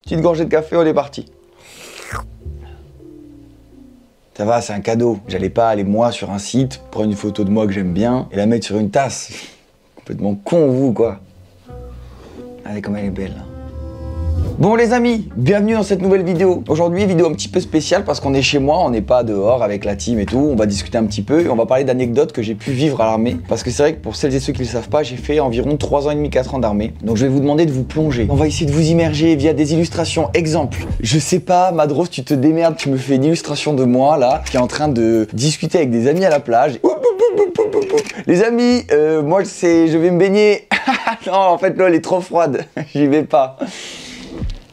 Petite gorgée de café, on est parti. Ça va, c'est un cadeau. J'allais pas aller moi sur un site, prendre une photo de moi que j'aime bien et la mettre sur une tasse. Complètement con vous quoi. Allez comme elle est belle. Bon les amis, bienvenue dans cette nouvelle vidéo. Aujourd'hui, vidéo un petit peu spéciale parce qu'on est chez moi, on n'est pas dehors avec la team et tout. On va discuter un petit peu et on va parler d'anecdotes que j'ai pu vivre à l'armée. Parce que c'est vrai que pour celles et ceux qui ne le savent pas, j'ai fait environ 3 ans et demi, 4 ans d'armée. Donc je vais vous demander de vous plonger. On va essayer de vous immerger via des illustrations. Exemple, je sais pas, Madros, tu te démerdes, tu me fais une illustration de moi là, qui est en train de discuter avec des amis à la plage. Les amis, moi je vais me baigner. Non, en fait l'eau elle est trop froide, j'y vais pas.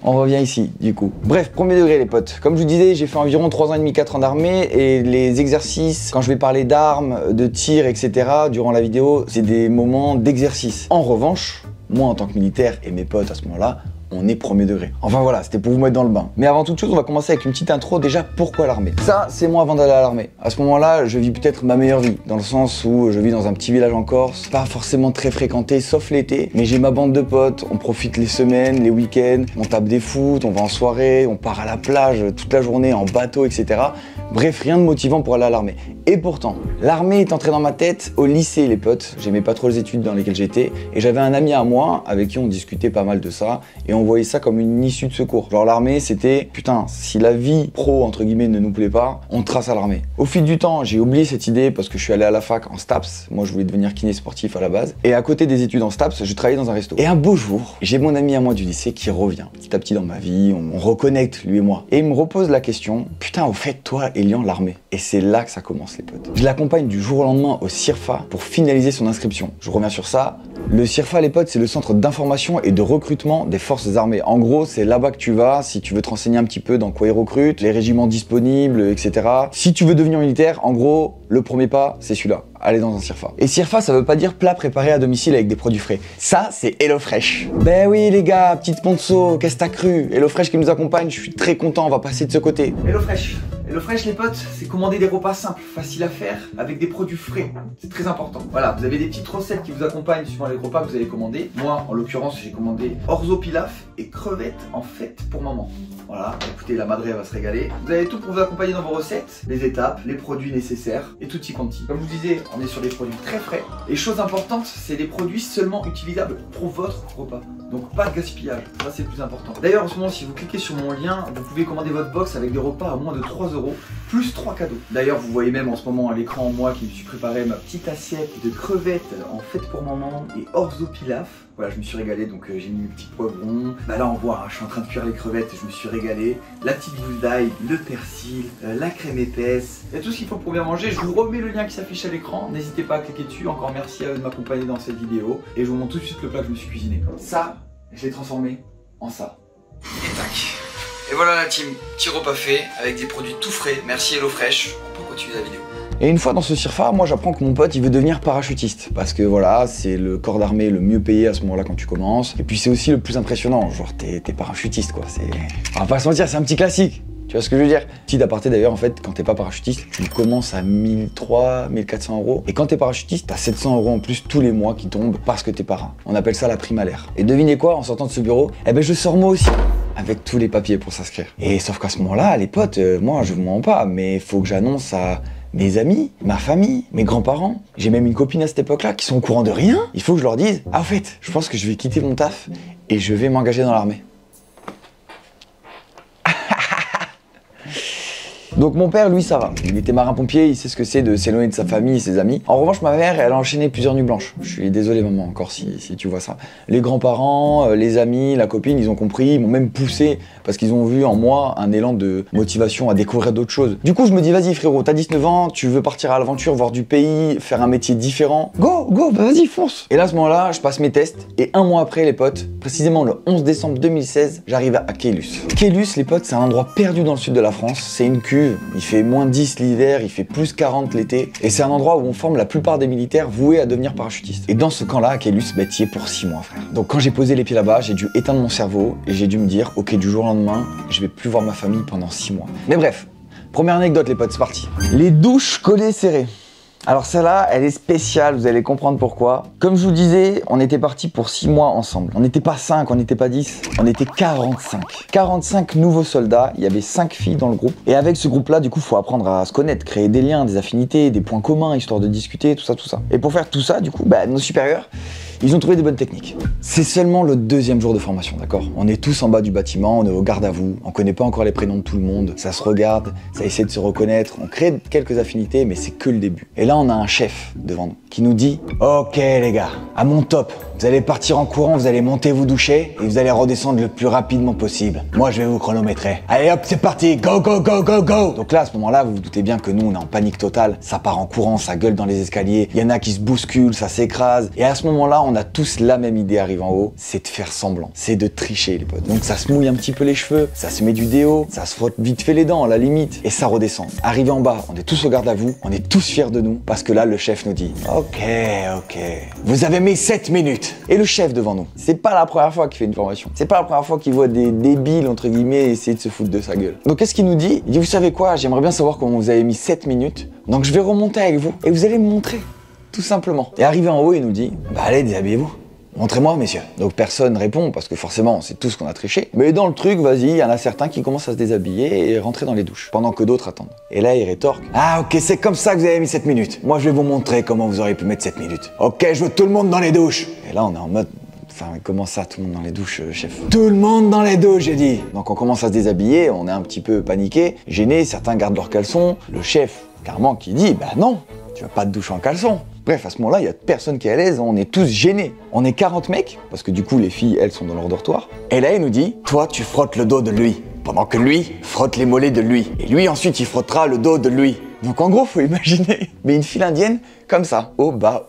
On revient ici, du coup. Bref, premier degré les potes. Comme je vous disais, j'ai fait environ 3 ans et demi, 4 ans d'armée et les exercices, quand je vais parler d'armes, de tir, etc. durant la vidéo, c'est des moments d'exercice. En revanche, moi en tant que militaire et mes potes à ce moment-là, on est premier degré. Enfin voilà, c'était pour vous mettre dans le bain. Mais avant toute chose, on va commencer avec une petite intro. Déjà, pourquoi l'armée? Ça, c'est moi avant d'aller à l'armée. À ce moment-là, je vis peut-être ma meilleure vie, dans le sens où je vis dans un petit village en Corse, pas forcément très fréquenté, sauf l'été. Mais j'ai ma bande de potes, on profite les semaines, les week-ends, on tape des foot, on va en soirée, on part à la plage toute la journée en bateau, etc. Bref, rien de motivant pour aller à l'armée. Et pourtant, l'armée est entrée dans ma tête au lycée, les potes. J'aimais pas trop les études dans lesquelles j'étais. Et j'avais un ami à moi avec qui on discutait pas mal de ça. Et on voyait ça comme une issue de secours. Genre l'armée, c'était, putain, si la vie pro, entre guillemets, ne nous plaît pas, on trace à l'armée. Au fil du temps, j'ai oublié cette idée parce que je suis allé à la fac en STAPS. Moi, je voulais devenir kiné sportif à la base. Et à côté des études en STAPS, je travaillais dans un resto. Et un beau jour, j'ai mon ami à moi du lycée qui revient petit à petit dans ma vie. On reconnecte, lui et moi. Et il me repose la question, putain, au fait, toi, Elian, l'armée. Et c'est là que ça commence, les potes. Je l'accompagne du jour au lendemain au CIRFA pour finaliser son inscription. Je reviens sur ça. Le CIRFA, les potes, c'est le centre d'information et de recrutement des forces armées. En gros, c'est là-bas que tu vas si tu veux te renseigner un petit peu dans quoi ils recrutent, les régiments disponibles, etc. Si tu veux devenir militaire, en gros, le premier pas, c'est celui-là. Aller dans un CIRFA. Et CIRFA, ça veut pas dire plat préparé à domicile avec des produits frais. Ça, c'est HelloFresh. Ben oui, les gars, petite sponsor, qu'est-ce que t'as cru? HelloFresh qui nous accompagne, je suis très content, on va passer de ce côté. HelloFresh. HelloFresh, les potes, c'est commander des repas simples, faciles à faire, avec des produits frais. C'est très important. Voilà, vous avez des petites recettes qui vous accompagnent suivant les repas que vous allez commander. Moi, en l'occurrence, j'ai commandé orzo pilaf et crevettes en fête pour maman. Voilà, écoutez, la madrée va se régaler. Vous avez tout pour vous accompagner dans vos recettes, les étapes, les produits nécessaires et tutti quanti. Comme je vous disais, on est sur des produits très frais. Et chose importante, c'est des produits seulement utilisables pour votre repas. Donc pas de gaspillage, ça c'est le plus important. D'ailleurs en ce moment, si vous cliquez sur mon lien, vous pouvez commander votre box avec des repas à moins de 3 €, plus 3 cadeaux. D'ailleurs vous voyez même en ce moment à l'écran, moi qui me suis préparé ma petite assiette de crevettes en fête pour maman et orzo pilaf. Voilà, je me suis régalé, donc j'ai mis mes petits poivrons. Bah là on voit, hein, je suis en train de cuire les crevettes et je me suis régalé. La petite gousse d'ail, le persil, la crème épaisse. Il y a tout ce qu'il faut pour bien manger. Je vous remets le lien qui s'affiche à l'écran. N'hésitez pas à cliquer dessus. Encore merci à eux de m'accompagner dans cette vidéo. Et je vous montre tout de suite le plat que je me suis cuisiné. Ça, je l'ai transformé en ça. Et tac. Et voilà la team, petit repas fait avec des produits tout frais. Merci HelloFresh. On peut continuer la vidéo. Et une fois dans ce CIRFA, moi j'apprends que mon pote il veut devenir parachutiste. Parce que voilà, c'est le corps d'armée le mieux payé à ce moment-là quand tu commences. Et puis c'est aussi le plus impressionnant, genre t'es parachutiste quoi. On va pas se mentir, c'est un petit classique. Tu vois ce que je veux dire? Petit aparté d'ailleurs, en fait, quand t'es pas parachutiste, tu commences à 1300, 1400 €. Et quand t'es parachutiste, t'as 700 € en plus tous les mois qui tombent parce que t'es parrain. On appelle ça la prime à l'air. Et devinez quoi, en sortant de ce bureau? Eh ben je sors moi aussi. Avec tous les papiers pour s'inscrire. Et sauf qu'à ce moment-là, les potes, moi je vous mens pas, mais faut que j'annonce à mes amis, ma famille, mes grands-parents. J'ai même une copine à cette époque-là qui sont au courant de rien. Il faut que je leur dise, ah au fait, je pense que je vais quitter mon taf et je vais m'engager dans l'armée. Donc mon père, lui, ça va. Il était marin-pompier, il sait ce que c'est de s'éloigner de sa famille et ses amis. En revanche, ma mère, elle a enchaîné plusieurs nuits blanches. Je suis désolé maman, encore si tu vois ça. Les grands-parents, les amis, la copine, ils ont compris, ils m'ont même poussé parce qu'ils ont vu en moi un élan de motivation à découvrir d'autres choses. Du coup, je me dis, vas-y frérot, t'as 19 ans, tu veux partir à l'aventure, voir du pays, faire un métier différent. Go, bah vas-y, fonce. Et là, à ce moment-là, je passe mes tests et un mois après, les potes, précisément le 11 décembre 2016, j'arrive à Caylus. Caylus, les potes, c'est un endroit perdu dans le sud de la France. C'est une cuve. Il fait moins 10 l'hiver, il fait plus 40 l'été. Et c'est un endroit où on forme la plupart des militaires voués à devenir parachutistes. Et dans ce camp-là, à Caylus, bah, t'y es pour 6 mois, frère. Donc quand j'ai posé les pieds là-bas, j'ai dû éteindre mon cerveau et j'ai dû me dire, ok, du jour au lendemain, je vais plus voir ma famille pendant 6 mois. Mais bref, première anecdote, les potes, c'est parti. Les douches collées serrées. Alors celle-là, elle est spéciale, vous allez comprendre pourquoi. Comme je vous disais, on était partis pour 6 mois ensemble. On n'était pas 5, on n'était pas 10, on était 45. 45 nouveaux soldats, il y avait 5 filles dans le groupe. Et avec ce groupe-là, du coup, il faut apprendre à se connaître, créer des liens, des affinités, des points communs, histoire de discuter, tout ça, tout ça. Et pour faire tout ça, du coup, nos supérieurs, ils ont trouvé des bonnes techniques. C'est seulement le 2e jour de formation, d'accord? On est tous en bas du bâtiment, on est au garde à vous, on connaît pas encore les prénoms de tout le monde, ça se regarde, ça essaie de se reconnaître, on crée quelques affinités, mais c'est que le début. Et là, on a un chef devant nous qui nous dit « Ok les gars, à mon top, vous allez partir en courant, vous allez monter vous doucher et vous allez redescendre le plus rapidement possible. Moi, je vais vous chronométrer. Allez hop, c'est parti, go, go, go, go, go !» Donc là, à ce moment-là, vous vous doutez bien que nous, on est en panique totale, ça part en courant, ça gueule dans les escaliers, il y en a qui se bousculent, ça s'écrase. Et à ce moment-là, on a tous la même idée arrive en haut, c'est de faire semblant, c'est de tricher les potes. Donc ça se mouille un petit peu les cheveux, ça se met du déo, ça se frotte vite fait les dents à la limite, et ça redescend. Arrivé en bas, on est tous au garde à vous, on est tous fiers de nous, parce que là, le chef nous dit « Ok, ok, vous avez mis 7 minutes !» Et le chef devant nous, c'est pas la première fois qu'il fait une formation, c'est pas la première fois qu'il voit des débiles, entre guillemets, essayer de se foutre de sa gueule. Donc qu'est-ce qu'il nous dit? Il dit « Vous savez quoi, j'aimerais bien savoir comment vous avez mis 7 minutes, donc je vais remonter avec vous, et vous allez me montrer. » Tout simplement. Et arrivé en haut, il nous dit « Bah allez, déshabillez-vous. Montrez-moi, messieurs. » Donc personne répond parce que forcément, c'est tout ce qu'on a triché. Mais dans le truc, vas-y, il y en a certains qui commencent à se déshabiller et rentrer dans les douches, pendant que d'autres attendent. Et là, il rétorque « Ah ok, c'est comme ça que vous avez mis 7 minutes. Moi, je vais vous montrer comment vous auriez pu mettre 7 minutes. Ok, je veux tout le monde dans les douches. » Et là, on est en mode « Enfin, comment ça, tout le monde dans les douches, chef ?» « Tout le monde dans les douches, j'ai dit !» Donc on commence à se déshabiller, on est un petit peu paniqué, gêné, certains gardent leurs caleçons. Le chef, carrément, qui dit « Bah non, tu vas pas te doucher en caleçon. » Bref, à ce moment-là, il y a personne qui est à l'aise, on est tous gênés. On est 40 mecs, parce que du coup, les filles, elles sont dans leur dortoir. Et là, il nous dit « Toi, tu frottes le dos de lui, pendant que lui frotte les mollets de lui. Et lui, ensuite, il frottera le dos de lui. » Donc en gros, faut imaginer, mais une file indienne, comme ça, au bas,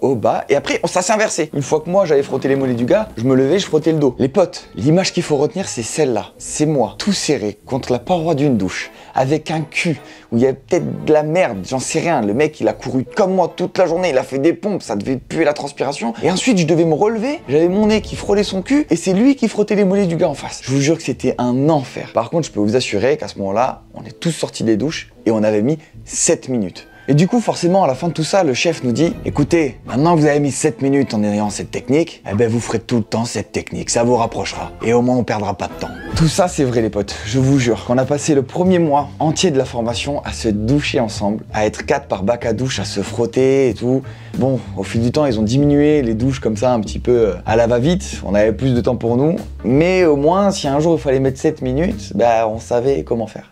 et après, ça s'est inversé. Une fois que moi, j'avais frotté les mollets du gars, je me levais, je frottais le dos. Les potes, l'image qu'il faut retenir, c'est celle-là. C'est moi, tout serré, contre la paroi d'une douche, avec un cul, où il y a peut-être de la merde, j'en sais rien. Le mec, il a couru comme moi toute la journée, il a fait des pompes, ça devait puer la transpiration. Et ensuite, je devais me relever, j'avais mon nez qui frôlait son cul, et c'est lui qui frottait les mollets du gars en face. Je vous jure que c'était un enfer. Par contre, je peux vous assurer qu'à ce moment-là, on est tous sortis des douches, et on avait mis 7 minutes. Et du coup, forcément, à la fin de tout ça, le chef nous dit « Écoutez, maintenant que vous avez mis 7 minutes en ayant cette technique, eh ben vous ferez tout le temps cette technique, ça vous rapprochera. Et au moins, on perdra pas de temps. » Tout ça, c'est vrai les potes, je vous jure qu'on a passé le premier mois entier de la formation à se doucher ensemble, à être 4 par bac à douche, à se frotter et tout. Bon, au fil du temps, ils ont diminué les douches comme ça un petit peu à la va-vite, on avait plus de temps pour nous. Mais au moins, si un jour il fallait mettre 7 minutes, on savait comment faire.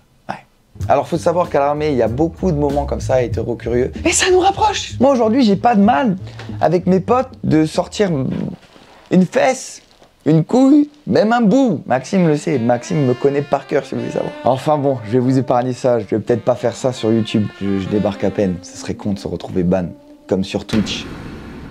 Alors faut savoir qu'à l'armée, il y a beaucoup de moments comme ça hétéro-curieux. Et ça nous rapproche. Moi aujourd'hui, j'ai pas de mal avec mes potes de sortir une fesse, une couille, même un bout. Maxime le sait, Maxime me connaît par cœur si vous voulez savoir. Enfin bon, je vais vous épargner ça, je vais peut-être pas faire ça sur YouTube. Je débarque à peine, ce serait con de se retrouver ban, comme sur Twitch.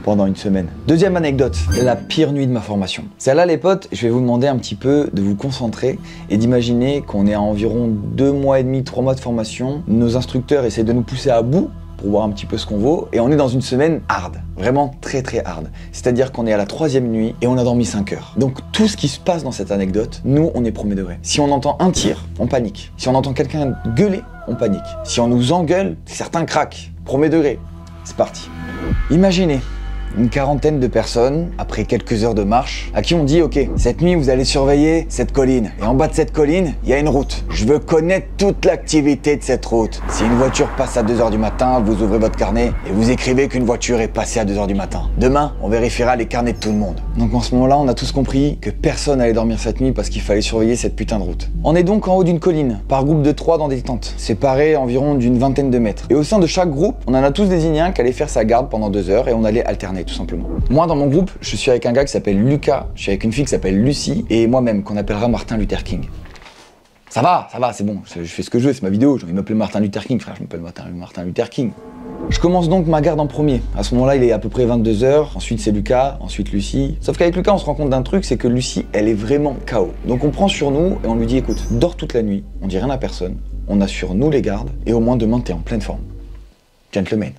Pendant une semaine. Deuxième anecdote, la pire nuit de ma formation. Celle-là les potes, je vais vous demander un petit peu de vous concentrer et d'imaginer qu'on est à environ 2 mois et demi, 3 mois de formation. Nos instructeurs essaient de nous pousser à bout pour voir un petit peu ce qu'on vaut et on est dans une semaine hard, vraiment très très hard. C'est-à-dire qu'on est à la 3e nuit et on a dormi 5 heures. Donc tout ce qui se passe dans cette anecdote, nous on est premier degré. Si on entend un tir, on panique. Si on entend quelqu'un gueuler, on panique. Si on nous engueule, certains craquent. Premier degré, c'est parti. Imaginez une quarantaine de personnes, après quelques heures de marche, à qui on dit « Ok, cette nuit, vous allez surveiller cette colline. Et en bas de cette colline, il y a une route. Je veux connaître toute l'activité de cette route. Si une voiture passe à 2 h du matin, vous ouvrez votre carnet et vous écrivez qu'une voiture est passée à 2 h du matin. Demain, on vérifiera les carnets de tout le monde. » Donc en ce moment-là, on a tous compris que personne allait dormir cette nuit parce qu'il fallait surveiller cette putain de route. On est donc en haut d'une colline, par groupe de 3 dans des tentes, séparés environ d'une vingtaine de mètres. Et au sein de chaque groupe, on en a tous désigné un qui allait faire sa garde pendant 2 heures et on allait alterner tout simplement. Moi dans mon groupe, je suis avec un gars qui s'appelle Lucas, je suis avec une fille qui s'appelle Lucie et moi-même qu'on appellera Martin Luther King. Ça va, c'est bon, je fais ce que je veux, c'est ma vidéo, j'ai envie de m'appeler Martin Luther King, frère, je m'appelle Martin Luther King. Je commence donc ma garde en premier. À ce moment-là, il est à peu près 22 h, ensuite c'est Lucas, ensuite Lucie. Sauf qu'avec Lucas, on se rend compte d'un truc, c'est que Lucie, elle est vraiment KO. Donc on prend sur nous et on lui dit écoute, dors toute la nuit, on dit rien à personne, on assure nous les gardes et au moins demain t'es en pleine forme. Gentleman.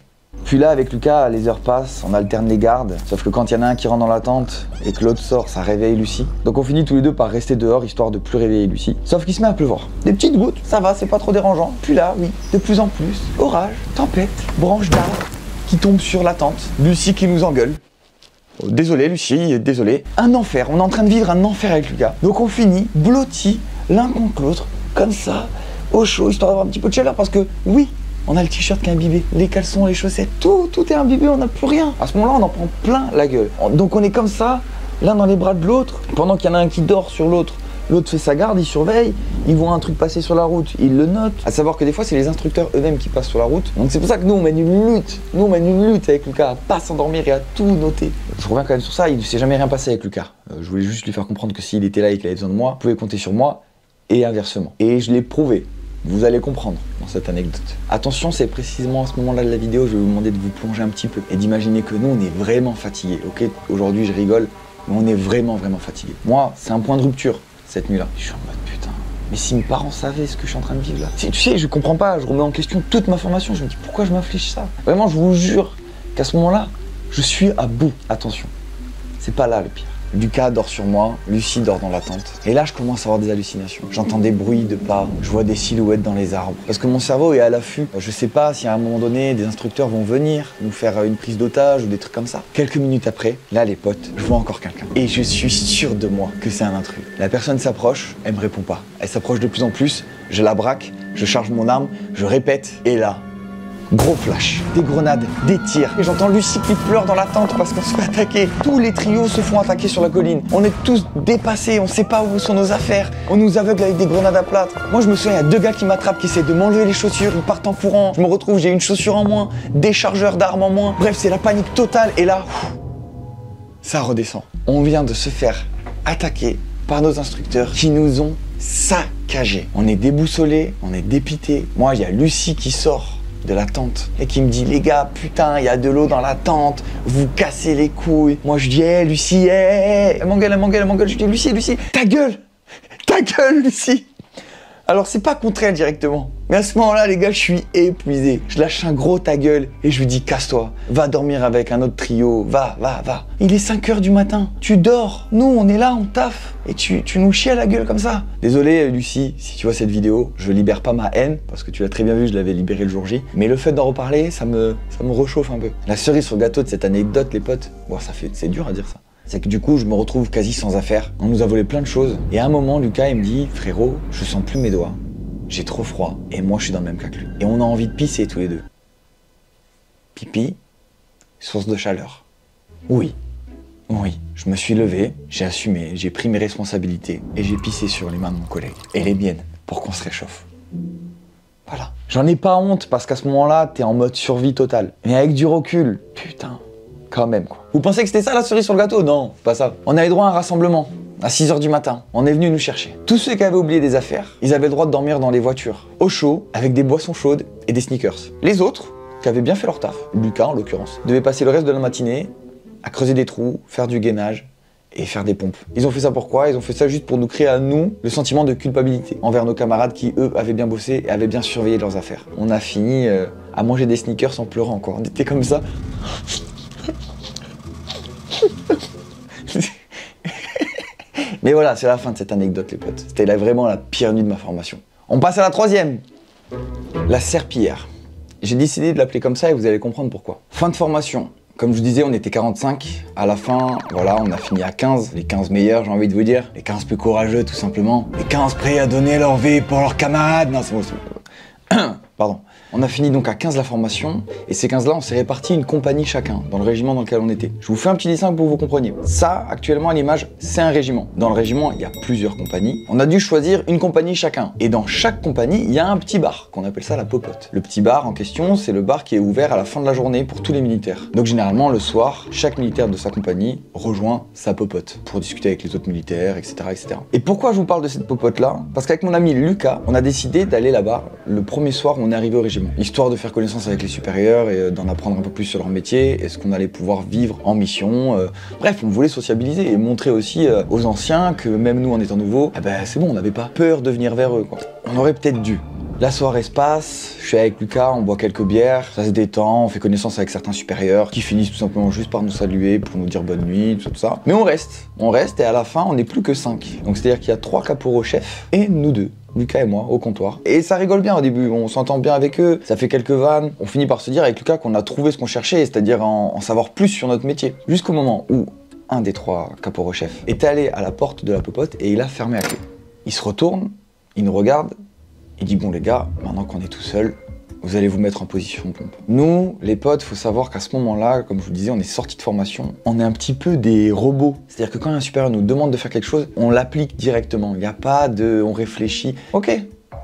Puis là, avec Lucas, les heures passent, on alterne les gardes. Sauf que quand il y en a un qui rentre dans la tente et que l'autre sort, ça réveille Lucie. Donc on finit tous les deux par rester dehors, histoire de plus réveiller Lucie. Sauf qu'il se met à pleuvoir. Des petites gouttes, ça va, c'est pas trop dérangeant. Puis là, oui, de plus en plus, orage, tempête, branche d'arbre qui tombe sur la tente. Lucie qui nous engueule. Oh, désolé Lucie, désolé. Un enfer, on est en train de vivre un enfer avec Lucas. Donc on finit blottis l'un contre l'autre, comme ça, au chaud, histoire d'avoir un petit peu de chaleur, parce que oui, on a le t-shirt qui est imbibé, les caleçons, les chaussettes, tout est imbibé, on n'a plus rien. À ce moment-là, on en prend plein la gueule. Donc on est comme ça, l'un dans les bras de l'autre, pendant qu'il y en a un qui dort sur l'autre. L'autre fait sa garde, il surveille, il voit un truc passer sur la route, il le note. À savoir que des fois, c'est les instructeurs eux-mêmes qui passent sur la route. Donc c'est pour ça que nous, on mène une lutte. Nous, on mène une lutte avec Lucas, à pas s'endormir et à tout noter. Je reviens quand même sur ça, il ne s'est jamais rien passé avec Lucas. Je voulais juste lui faire comprendre que s'il était là et qu'il avait besoin de moi, vous pouvez compter sur moi, et inversement. Et je l'ai prouvé. Vous allez comprendre dans cette anecdote. Attention, c'est précisément à ce moment-là de la vidéo, je vais vous demander de vous plonger un petit peu et d'imaginer que nous, on est vraiment fatigués. Ok, aujourd'hui, je rigole, mais on est vraiment fatigués. Moi, c'est un point de rupture. Cette nuit-là, je suis en mode putain, mais si mes parents savaient ce que je suis en train de vivre là. Tu sais, je comprends pas, je remets en question toute ma formation, je me dis pourquoi je m'inflige ça. Vraiment, je vous jure qu'à ce moment-là, je suis à bout. Attention, c'est pas là le pire. Lucas dort sur moi, Lucie dort dans la tente. Et là, je commence à avoir des hallucinations. J'entends des bruits de pas, je vois des silhouettes dans les arbres. Parce que mon cerveau est à l'affût. Je sais pas si à un moment donné, des instructeurs vont venir nous faire une prise d'otage ou des trucs comme ça. Quelques minutes après, là, les potes, je vois encore quelqu'un. Et je suis sûr de moi que c'est un intrus. La personne s'approche, elle me répond pas. Elle s'approche de plus en plus, je la braque, je charge mon arme, je répète, et là, gros flash, des grenades, des tirs. Et j'entends Lucie qui pleure dans la tente parce qu'on se fait attaquer. Tous les trios se font attaquer sur la colline. On est tous dépassés, on sait pas où sont nos affaires. On nous aveugle avec des grenades à plâtre. Moi je me souviens, il y a deux gars qui m'attrapent, qui essaient de m'enlever les chaussures, ils partent en courant. Je me retrouve, j'ai une chaussure en moins, des chargeurs d'armes en moins. Bref, c'est la panique totale. Et là, ça redescend. On vient de se faire attaquer par nos instructeurs qui nous ont saccagés. On est déboussolés, on est dépités. Moi, il y a Lucie qui sort de la tente et qui me dit les gars, putain, il y a de l'eau dans la tente, vous cassez les couilles. Moi je dis hey, Lucie, hey. Elle m'engueule, je dis Lucie, ta gueule, Lucie. Alors c'est pas contre elle directement, mais à ce moment-là les gars, je suis épuisé. Je lâche un gros ta gueule et je lui dis casse-toi, va dormir avec un autre trio, va. Il est 5h du matin, tu dors, nous on est là, on taffe et tu nous chies à la gueule comme ça. Désolé Lucie, si tu vois cette vidéo, je libère pas ma haine, parce que tu l'as très bien vu, je l'avais libéré le jour J, mais le fait d'en reparler, ça me réchauffe un peu. La cerise sur le gâteau de cette anecdote les potes, bon, c'est dur à dire ça. C'est que du coup, je me retrouve quasi sans affaires. On nous a volé plein de choses. Et à un moment, Lucas, il me dit « Frérot, je sens plus mes doigts. J'ai trop froid. Et moi, je suis dans le même cas que lui. Et on a envie de pisser tous les deux. » Pipi, source de chaleur. Oui, je me suis levé, j'ai assumé, j'ai pris mes responsabilités et j'ai pissé sur les mains de mon collègue. Et les miennes, pour qu'on se réchauffe. Voilà. J'en ai pas honte parce qu'à ce moment-là, t'es en mode survie totale. Mais avec du recul, putain, quand même quoi. Vous pensez que c'était ça la cerise sur le gâteau? Non, pas ça. On avait droit à un rassemblement à 6h du matin. On est venu nous chercher. Tous ceux qui avaient oublié des affaires, ils avaient le droit de dormir dans les voitures, au chaud, avec des boissons chaudes et des sneakers. Les autres, qui avaient bien fait leur taf, Lucas en l'occurrence, devaient passer le reste de la matinée à creuser des trous, faire du gainage et faire des pompes. Ils ont fait ça pourquoi? Ils ont fait ça juste pour nous créer à nous le sentiment de culpabilité envers nos camarades qui, eux, avaient bien bossé et avaient bien surveillé leurs affaires. On a fini à manger des sneakers en pleurant quoi. On était comme ça. Mais voilà, c'est la fin de cette anecdote les potes. C'était vraiment la pire nuit de ma formation. On passe à la troisième. La serpillière. J'ai décidé de l'appeler comme ça et vous allez comprendre pourquoi. Fin de formation. Comme je vous disais, on était 45. À la fin, voilà, on a fini à 15. Les 15 meilleurs, j'ai envie de vous dire. Les 15 plus courageux, tout simplement. Les 15 prêts à donner leur vie pour leurs camarades. Non, c'est bon, c'est bon. Pardon. On a fini donc à 15 la formation, et ces 15-là, on s'est répartis une compagnie chacun, dans le régiment dans lequel on était. Je vous fais un petit dessin pour que vous compreniez. Ça, actuellement, à l'image, c'est un régiment. Dans le régiment, il y a plusieurs compagnies. On a dû choisir une compagnie chacun. Et dans chaque compagnie, il y a un petit bar, qu'on appelle ça la popote. Le petit bar en question, c'est le bar qui est ouvert à la fin de la journée pour tous les militaires. Donc généralement, le soir, chaque militaire de sa compagnie rejoint sa popote pour discuter avec les autres militaires, etc., etc. Et pourquoi je vous parle de cette popote-là? Parce qu'avec mon ami Lucas, on a décidé d'aller là-bas le premier soir où on est arrivé au régiment. Histoire de faire connaissance avec les supérieurs et d'en apprendre un peu plus sur leur métier, est-ce qu'on allait pouvoir vivre en mission. Bref, on voulait sociabiliser et montrer aussi aux anciens que même nous en étant nouveaux, eh ben, c'est bon, on n'avait pas peur de venir vers eux quoi. On aurait peut-être dû. La soirée se passe, je suis avec Lucas, on boit quelques bières, ça se détend, on fait connaissance avec certains supérieurs qui finissent tout simplement juste par nous saluer, pour nous dire bonne nuit, tout ça. Mais on reste et à la fin on n'est plus que 5. Donc c'est-à-dire qu'il y a 3 caporaux chefs et nous 2. Lucas et moi au comptoir. Et ça rigole bien au début, on s'entend bien avec eux, ça fait quelques vannes. On finit par se dire avec Lucas qu'on a trouvé ce qu'on cherchait, c'est-à-dire en savoir plus sur notre métier. Jusqu'au moment où un des 3 caporaux chefs est allé à la porte de la popote et il a fermé à clé. Il se retourne, il nous regarde, il dit bon les gars, maintenant qu'on est tout seul, vous allez vous mettre en position pompe. Nous, les potes, faut savoir qu'à ce moment-là, comme je vous disais, on est sortis de formation, on est un petit peu des robots. C'est-à-dire que quand un supérieur nous demande de faire quelque chose, on l'applique directement. Il n'y a pas de... on réfléchit. Ok,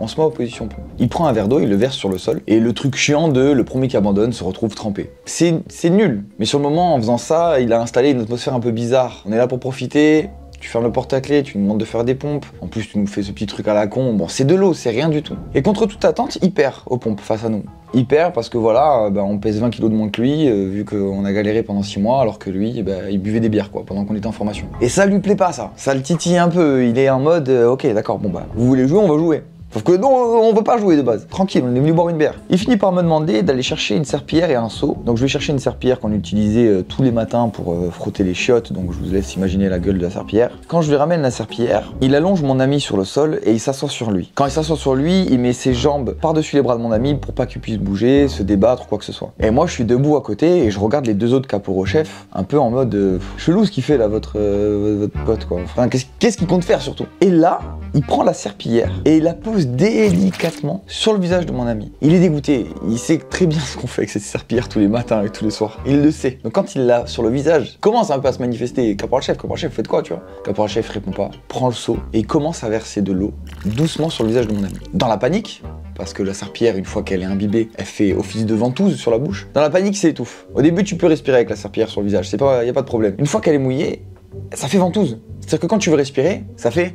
on se met en position pompe. Il prend un verre d'eau, il le verse sur le sol, et le truc chiant de le premier qui abandonne se retrouve trempé. C'est nul, mais sur le moment, en faisant ça, il a installé une atmosphère un peu bizarre. On est là pour profiter. Tu fermes le porte-à-clés, tu nous demandes de faire des pompes. En plus, tu nous fais ce petit truc à la con. Bon, c'est de l'eau, c'est rien du tout. Et contre toute attente, il perd aux pompes face à nous. Il perd parce que voilà, on pèse 20 kilos de moins que lui, vu qu'on a galéré pendant 6 mois, alors que lui, il buvait des bières, quoi, pendant qu'on était en formation. Et ça lui plaît pas, ça. Ça le titille un peu. Il est en mode, ok, d'accord, bon bah, vous voulez jouer, on va jouer. Sauf que non, on veut pas jouer de base. Tranquille, on est venu boire une bière. Il finit par me demander d'aller chercher une serpillière et un seau. Donc je vais chercher une serpillière qu'on utilisait tous les matins pour frotter les chiottes. Donc je vous laisse imaginer la gueule de la serpillière. Quand je lui ramène la serpillière, il allonge mon ami sur le sol et il s'assoit sur lui. Quand il s'assoit sur lui, il met ses jambes par-dessus les bras de mon ami pour pas qu'il puisse bouger, se débattre ou quoi que ce soit. Et moi je suis debout à côté et je regarde les 2 autres caporaux chefs, un peu en mode chelou ce qu'il fait là, votre pote quoi. Enfin, qu'est-ce qu'il compte faire surtout? Et là, il prend la serpillière et il la pose délicatement sur le visage de mon ami. Il est dégoûté, il sait très bien ce qu'on fait avec cette serpillière tous les matins et tous les soirs. Il le sait. Donc quand il l'a sur le visage, il commence un peu à se manifester. Caporal chef, vous faites quoi, tu vois? Caporal chef répond pas, prend le seau et il commence à verser de l'eau doucement sur le visage de mon ami. Dans la panique, parce que la serpillière, une fois qu'elle est imbibée, elle fait office de ventouse sur la bouche. Dans la panique, c'est étouffe. Au début, tu peux respirer avec la serpillière sur le visage, y a pas de problème. Une fois qu'elle est mouillée, ça fait ventouse. C'est-à-dire que quand tu veux respirer, ça fait...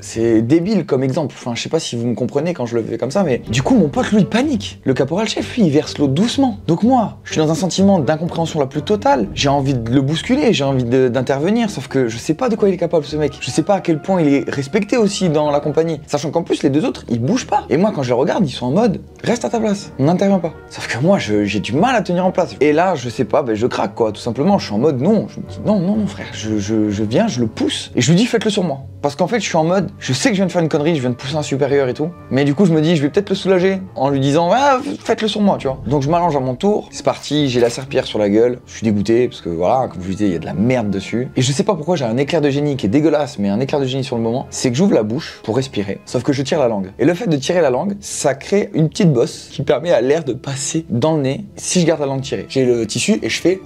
C'est débile comme exemple, enfin je sais pas si vous me comprenez quand je le fais comme ça, mais du coup mon pote lui panique. Le caporal chef lui il verse l'eau doucement. Donc moi, je suis dans un sentiment d'incompréhension la plus totale. J'ai envie de le bousculer, j'ai envie d'intervenir, sauf que je sais pas de quoi il est capable ce mec. Je sais pas à quel point il est respecté aussi dans la compagnie. Sachant qu'en plus les 2 autres ils bougent pas. Et moi quand je les regarde, ils sont en mode reste à ta place, on n'intervient pas. Sauf que moi j'ai du mal à tenir en place. Et là je sais pas, je craque quoi, tout simplement. Je suis en mode non, je me dis non frère, je viens, je le pousse et je lui dis faites-le sur moi. Parce qu'en fait je suis en mode je sais que je viens de faire une connerie, je viens de pousser un supérieur et tout. Mais du coup, je me dis, je vais peut-être le soulager en lui disant, ah, faites-le sur moi, tu vois. Donc, je m'allonge à mon tour. C'est parti, j'ai la serpillière sur la gueule. Je suis dégoûté parce que voilà, comme je vous disais, il y a de la merde dessus. Et je sais pas pourquoi j'ai un éclair de génie qui est dégueulasse, mais un éclair de génie sur le moment. C'est que j'ouvre la bouche pour respirer. Sauf que je tire la langue. Et le fait de tirer la langue, ça crée une petite bosse qui permet à l'air de passer dans le nez si je garde la langue tirée. J'ai le tissu et je fais.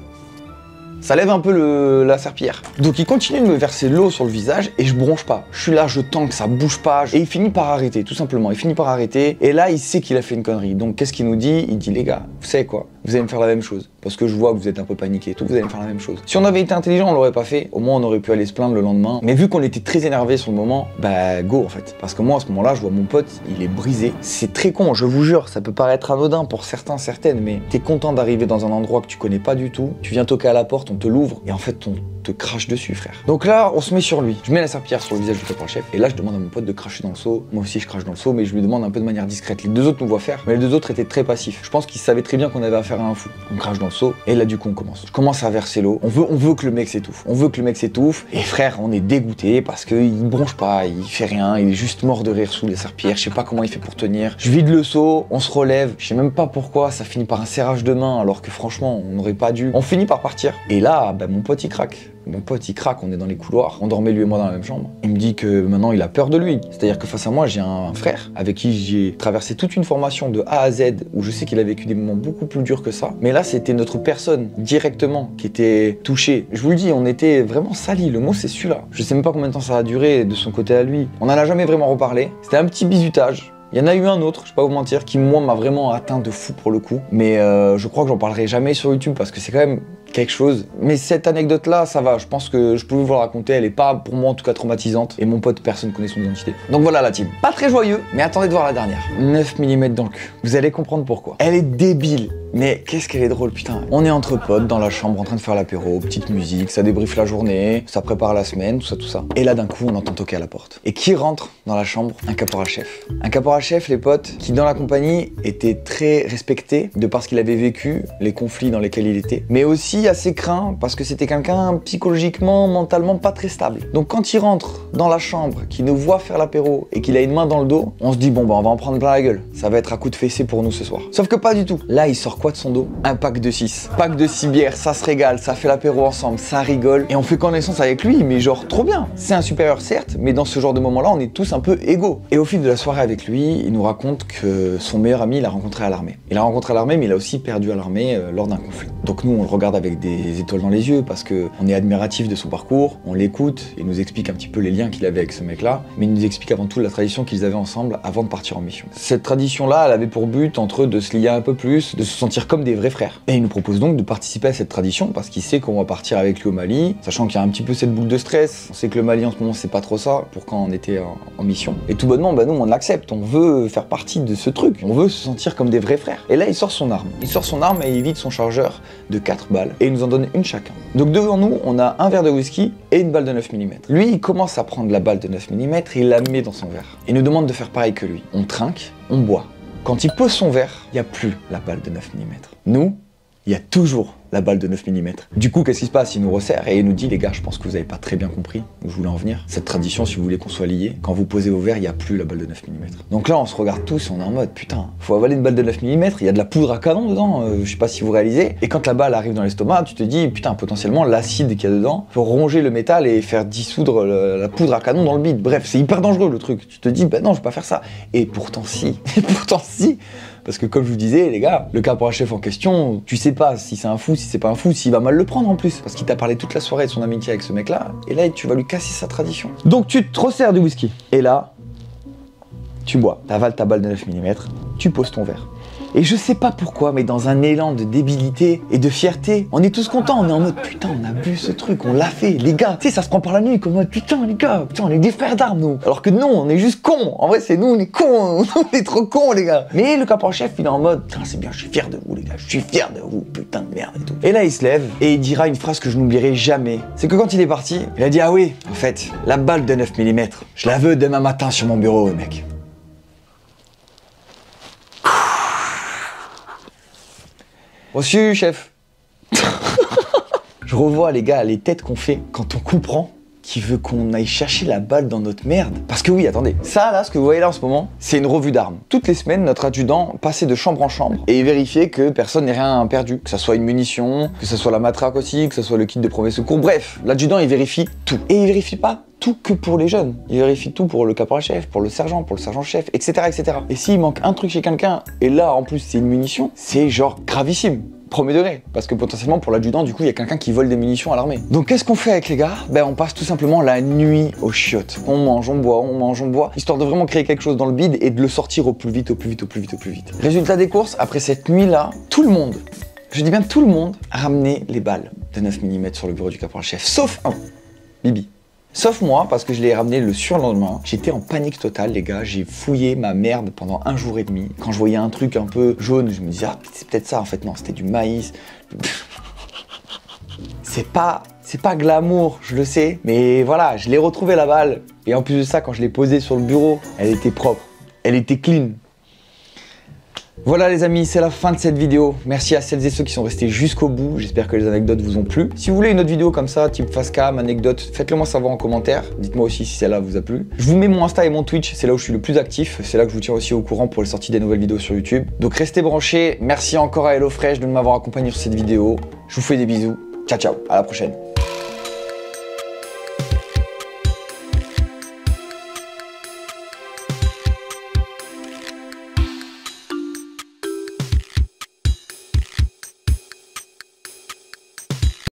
Ça lève un peu la serpillière. Donc il continue de me verser l'eau sur le visage et je bronche pas. Je suis là, je tends que ça bouge pas. Et il finit par arrêter, tout simplement. Il finit par arrêter. Et là, il sait qu'il a fait une connerie. Donc qu'est-ce qu'il nous dit? Il dit, les gars, vous savez quoi? Vous allez me faire la même chose. Parce que je vois que vous êtes un peu paniqués et tout, vous allez me faire la même chose. Si on avait été intelligent, on l'aurait pas fait. Au moins, on aurait pu aller se plaindre le lendemain. Mais vu qu'on était très énervé sur le moment, bah go en fait. Parce que moi, à ce moment-là, je vois mon pote, il est brisé. C'est très con, je vous jure, ça peut paraître anodin pour certains, certaines, mais t'es content d'arriver dans un endroit que tu connais pas du tout. Tu viens toquer à la porte, on te l'ouvre, et en fait, on te crache dessus, frère. Donc là, on se met sur lui. Je mets la serpillière sur le visage du caporal chef, et là, je demande à mon pote de cracher dans le seau. Moi aussi, je crache dans le seau, mais je lui demande un peu de manière discrète. Les 2 autres nous voient faire, mais les 2 autres étaient très passifs. Je pense qu'ils savaient très bien qu'on avait affaire à un fou. On crache dans le seau, et là, du coup, on commence. Je commence à verser l'eau. On veut que le mec s'étouffe. On veut que le mec s'étouffe. Et frère, on est dégoûté parce qu'il bronche pas, il fait rien, il est juste mort de rire sous les serpillères. Je sais pas comment il fait pour tenir. Je vide le seau, on se relève. Je sais même pas pourquoi ça finit par un serrage de main alors que franchement, on n'aurait pas dû. On finit par partir. Et là, bah, mon pote il craque. Mon pote il craque, on est dans les couloirs, on dormait lui et moi dans la même chambre. Il me dit que maintenant il a peur de lui. C'est-à-dire que face à moi j'ai un frère avec qui j'ai traversé toute une formation de A à Z où je sais qu'il a vécu des moments beaucoup plus durs que ça. Mais là c'était notre personne directement qui était touchée. Je vous le dis, on était vraiment salis, le mot c'est celui-là. Je sais même pas combien de temps ça a duré de son côté à lui. On en a jamais vraiment reparlé. C'était un petit bisutage. Il y en a eu un autre, je vais pas vous mentir, qui moi m'a vraiment atteint de fou pour le coup. Mais je crois que j'en parlerai jamais sur YouTube parce que c'est quand même quelque chose. Mais cette anecdote-là, ça va, je pense que je pouvais vous la raconter, elle est pas pour moi en tout cas traumatisante. Et mon pote, personne connaît son identité. Donc voilà la team. Pas très joyeux, mais attendez de voir la dernière. 9 mm dans le cul. Vous allez comprendre pourquoi. Elle est débile. Mais qu'est-ce qu'elle est drôle, putain. On est entre potes dans la chambre en train de faire l'apéro, petite musique, ça débriefe la journée, ça prépare la semaine, tout ça, tout ça. Et là, d'un coup, on entend toquer à la porte. Et qui rentre dans la chambre? Un caporal-chef. Un caporal-chef, les potes, qui dans la compagnie était très respecté de parce qu'il avait vécu les conflits dans lesquels il était, mais aussi assez craint parce que c'était quelqu'un psychologiquement, mentalement pas très stable. Donc quand il rentre dans la chambre, qu'il nous voit faire l'apéro et qu'il a une main dans le dos, on se dit bon bah on va en prendre plein la gueule. Ça va être à coup de fessée pour nous ce soir. Sauf que pas du tout. Là, il sort quoi de son dos? Un pack de 6. Pack de 6 bières, ça se régale, ça fait l'apéro ensemble, ça rigole et on fait connaissance avec lui, mais genre trop bien. C'est un supérieur certes, mais dans ce genre de moment-là, on est tous un peu égaux. Et au fil de la soirée avec lui, il nous raconte que son meilleur ami l'a rencontré à l'armée. Il l'a rencontré à l'armée, mais il a aussi perdu à l'armée lors d'un conflit. Donc nous, on le regarde avec des étoiles dans les yeux parce que on est admiratif de son parcours, on l'écoute et nous explique un petit peu les liens qu'il avait avec ce mec-là, mais il nous explique avant tout la tradition qu'ils avaient ensemble avant de partir en mission. Cette tradition-là, elle avait pour but entre eux de se lier un peu plus, de se sentir comme des vrais frères. Et il nous propose donc de participer à cette tradition parce qu'il sait qu'on va partir avec lui au Mali, sachant qu'il y a un petit peu cette boule de stress. On sait que le Mali en ce moment c'est pas trop ça pour quand on était en mission. Et tout bonnement, bah nous on l'accepte, on veut faire partie de ce truc, on veut se sentir comme des vrais frères. Et là il sort son arme. Il sort son arme et il vide son chargeur de 4 balles et il nous en donne une chacun. Donc devant nous, on a un verre de whisky et une balle de 9 mm. Lui, il commence à prendre la balle de 9 mm et il la met dans son verre. Il nous demande de faire pareil que lui. On trinque, on boit. Quand il pose son verre, il n'y a plus la balle de 9 mm. Nous, il y a toujours la balle de 9 mm. Du coup, qu'est-ce qui se passe? Il nous resserre et il nous dit, les gars, je pense que vous n'avez pas très bien compris où je voulais en venir. Cette tradition, si vous voulez qu'on soit liés, quand vous posez vos verres, il n'y a plus la balle de 9 mm. Donc là, on se regarde tous, on est en mode, putain, faut avaler une balle de 9 mm, il y a de la poudre à canon dedans, je sais pas si vous réalisez. Et quand la balle arrive dans l'estomac, tu te dis, putain, potentiellement, l'acide qu'il y a dedans peut ronger le métal et faire dissoudre la poudre à canon dans le bide. Bref, c'est hyper dangereux le truc. Tu te dis, bah non, je vais pas faire ça. Et pourtant, si. Et pourtant, si. Parce que comme je vous disais, les gars, le caporal-chef en question, tu sais pas si c'est un fou, si c'est pas un fou, s'il va mal le prendre en plus. Parce qu'il t'a parlé toute la soirée de son amitié avec ce mec-là, et là, tu vas lui casser sa tradition. Donc tu te resserres du whisky. Et là, tu bois, t'avales ta balle de 9 mm, tu poses ton verre. Et je sais pas pourquoi, mais dans un élan de débilité et de fierté, on est tous contents, on est en mode putain, on a bu ce truc, on l'a fait, les gars. Tu sais, ça se prend par la nuit, comme mode putain, les gars, putain, on est des frères d'armes, nous. Alors que non, on est juste cons. En vrai, c'est nous, on est cons, on est trop cons, les gars. Mais le caporal-chef, il est en mode putain, c'est bien, je suis fier de vous, les gars, je suis fier de vous, putain de merde et tout. Et là, il se lève et il dira une phrase que je n'oublierai jamais. C'est que quand il est parti, il a dit ah oui, en fait, la balle de 9 mm, je la veux demain matin sur mon bureau, mec. Reçu, chef. Je revois, les gars, les têtes qu'on fait quand on comprend qu'il veut qu'on aille chercher la balle dans notre merde. Parce que oui, attendez, ça là, ce que vous voyez là en ce moment, c'est une revue d'armes. Toutes les semaines, notre adjudant passait de chambre en chambre et vérifiait que personne n'ait rien perdu. Que ça soit une munition, que ça soit la matraque aussi, que ça soit le kit de premier secours. Bref, l'adjudant, il vérifie tout. Et il vérifie pas tout que pour les jeunes. Il vérifie tout pour le caporal-chef, pour le sergent-chef, etc., etc. Et s'il manque un truc chez quelqu'un, et là, en plus, c'est une munition, c'est genre gravissime. Premier degré, parce que potentiellement pour l'adjudant, du coup, il y a quelqu'un qui vole des munitions à l'armée. Donc qu'est-ce qu'on fait avec les gars? Ben on passe tout simplement la nuit aux chiottes. On mange, on boit, histoire de vraiment créer quelque chose dans le bide et de le sortir au plus vite, au plus vite, au plus vite, au plus vite. Résultat des courses, après cette nuit-là, tout le monde, je dis bien tout le monde, a ramené les balles de 9 mm sur le bureau du caporal-chef, sauf un, Bibi. Sauf moi, parce que je l'ai ramené le surlendemain. J'étais en panique totale, les gars. J'ai fouillé ma merde pendant 1 jour et demi. Quand je voyais un truc un peu jaune, je me disais, ah, c'est peut-être ça. En fait, non, c'était du maïs. C'est pas glamour, je le sais. Mais voilà, je l'ai retrouvé la balle. Et en plus de ça, quand je l'ai posée sur le bureau, elle était propre. Elle était clean. Voilà les amis, c'est la fin de cette vidéo. Merci à celles et ceux qui sont restés jusqu'au bout. J'espère que les anecdotes vous ont plu. Si vous voulez une autre vidéo comme ça, type face cam, anecdote, faites-le moi savoir en commentaire. Dites-moi aussi si celle-là vous a plu. Je vous mets mon Insta et mon Twitch, c'est là où je suis le plus actif. C'est là que je vous tiens aussi au courant pour les sorties des nouvelles vidéos sur YouTube. Donc restez branchés. Merci encore à HelloFresh de m'avoir accompagné sur cette vidéo. Je vous fais des bisous. Ciao ciao, à la prochaine.